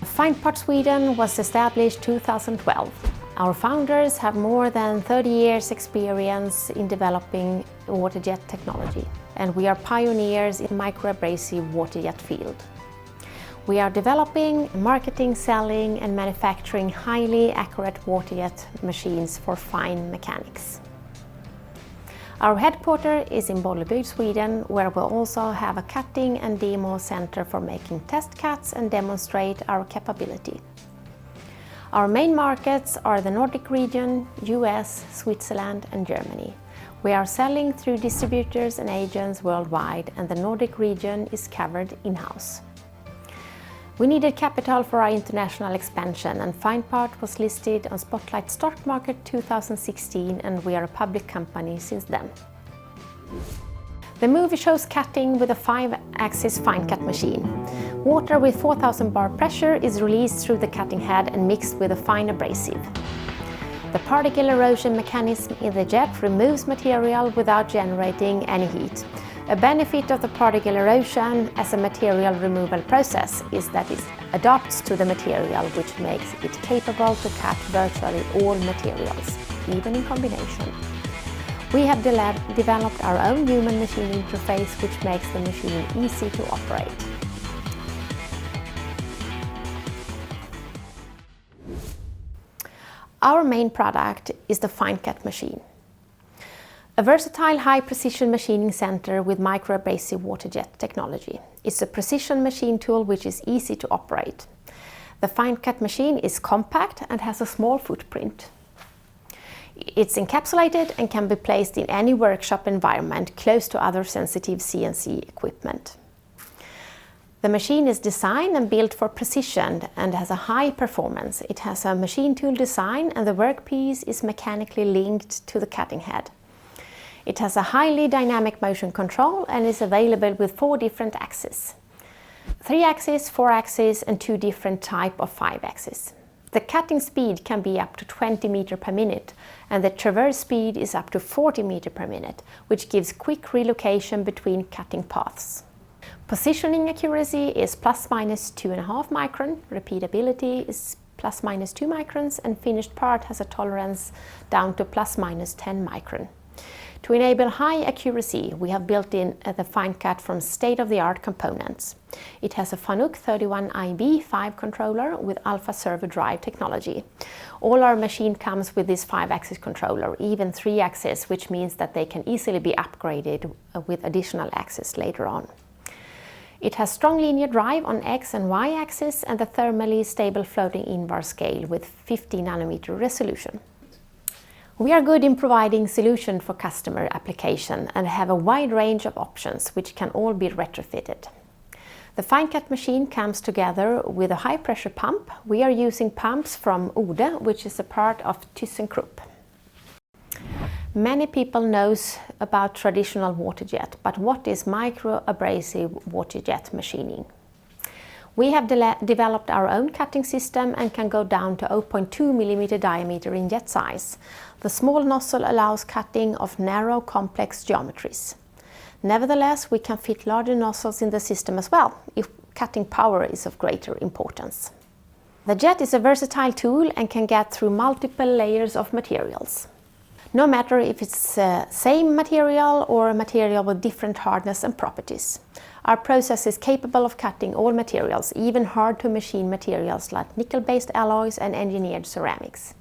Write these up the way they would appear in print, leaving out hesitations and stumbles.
Finepart Sweden was established 2012. Our founders have more than 30 years experience in developing water jet technology, and we are pioneers in microabrasive water jet field. We are developing, marketing, selling and manufacturing highly accurate water jet machines for fine mechanics. Our headquarters is in Bollebygd, Sweden, where we also have a cutting and demo center for making test cuts and demonstrate our capability. Our main markets are the Nordic region, US, Switzerland and Germany. We are selling through distributors and agents worldwide, and the Nordic region is covered in-house. We needed capital for our international expansion, and Finepart was listed on Spotlight Stock Market 2016, and we are a public company since then. The movie shows cutting with a 5-axis fine cut machine. Water with 4000 bar pressure is released through the cutting head and mixed with a fine abrasive. The particle erosion mechanism in the jet removes material without generating any heat. A benefit of the particle erosion as a material removal process is that it adapts to the material, which makes it capable to cut virtually all materials, even in combination. We have developed our own human-machine interface, which makes the machine easy to operate. Our main product is the fine cut machine. A versatile high-precision machining center with microabrasive water jet technology. It's a precision machine tool which is easy to operate. The fine cut machine is compact and has a small footprint. It's encapsulated and can be placed in any workshop environment close to other sensitive CNC equipment. The machine is designed and built for precision and has a high performance. It has a machine tool design, and the workpiece is mechanically linked to the cutting head. It has a highly dynamic motion control and is available with 4 different axes. 3 axes, 4 axes and 2 different types of 5 axes. The cutting speed can be up to 20 meters per minute, and the traverse speed is up to 40 meters per minute, which gives quick relocation between cutting paths. Positioning accuracy is ±2.5 micron, repeatability is ±2 microns, and finished part has a tolerance down to ±10 micron. To enable high accuracy, we have built in the fine cut from state-of-the-art components. It has a Fanuc 31IB5 controller with Alpha Servo drive technology. All our machine comes with this 5-axis controller, even 3-axis, which means that they can easily be upgraded with additional axes later on. It has strong linear drive on X and Y axis and a thermally stable floating invar scale with 50 nanometer resolution. We are good in providing solutions for customer application and have a wide range of options which can all be retrofitted. The fine cut machine comes together with a high pressure pump. We are using pumps from Ode, which is a part of ThyssenKrupp. Many people know about traditional water jet, but what is microabrasive water jet machining? We have developed our own cutting system and can go down to 0.2 millimeter diameter in jet size. The small nozzle allows cutting of narrow, complex geometries. Nevertheless, we can fit larger nozzles in the system as well, if cutting power is of greater importance. The jet is a versatile tool and can get through multiple layers of materials. No matter if it's the same material or a material with different hardness and properties. Our process is capable of cutting all materials, even hard-to-machine materials like nickel-based alloys and engineered ceramics.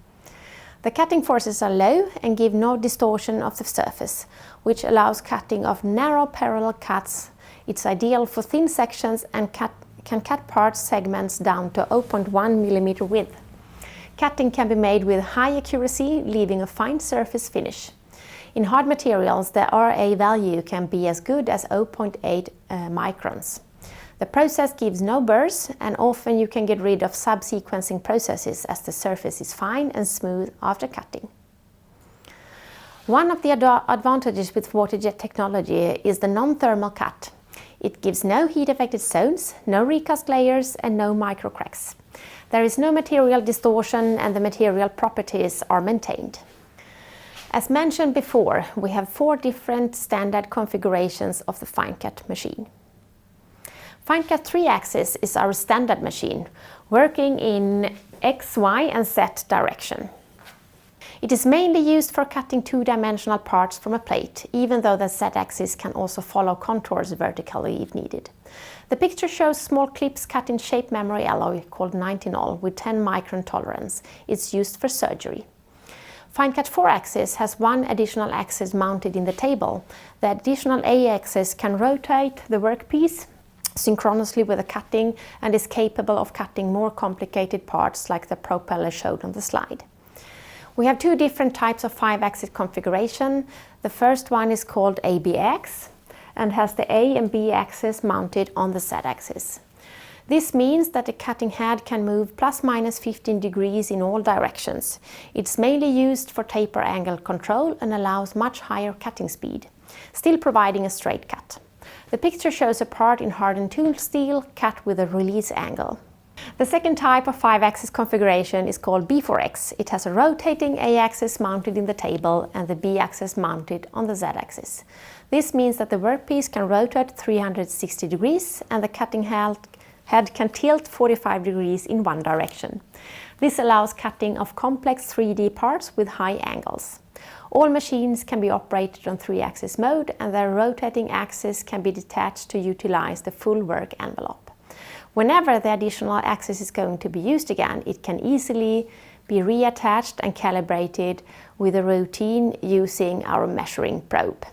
The cutting forces are low and give no distortion of the surface, which allows cutting of narrow parallel cuts. It's ideal for thin sections and can cut part segments down to 0.1 millimeter width. Cutting can be made with high accuracy, leaving a fine surface finish. In hard materials, the RA value can be as good as 0.8 microns. The process gives no burrs, and often you can get rid of sub-sequencing processes as the surface is fine and smooth after cutting. One of the advantages with water jet technology is the non-thermal cut. It gives no heat-affected zones, no recast layers and no micro cracks. There is no material distortion and the material properties are maintained. As mentioned before, we have 4 different standard configurations of the fine cut machine. Finecat 3-axis is our standard machine, working in X, Y and Z direction. It is mainly used for cutting two-dimensional parts from a plate, even though the Z-axis can also follow contours vertically if needed. The picture shows small clips cut in shape memory alloy called 19-0 with 10 micron tolerance. It's used for surgery. Finecat 4-axis has one additional axis mounted in the table. The additional A-axis can rotate the workpiece synchronously with the cutting and is capable of cutting more complicated parts like the propeller showed on the slide. We have two different types of 5-axis configuration. The first one is called ABX and has the A and B axis mounted on the Z-axis. This means that the cutting head can move plus minus 15 degrees in all directions. It's mainly used for taper angle control and allows much higher cutting speed, still providing a straight cut. The picture shows a part in hardened tool steel cut with a release angle. The second type of 5-axis configuration is called B4X. It has a rotating A-axis mounted in the table and the B-axis mounted on the Z-axis. This means that the workpiece can rotate 360 degrees and the cutting head can tilt 45 degrees in one direction. This allows cutting of complex 3D parts with high angles. All machines can be operated on 3-axis mode and their rotating axis can be detached to utilize the full work envelope. Whenever the additional axis is going to be used again, it can easily be reattached and calibrated with a routine using our measuring probe.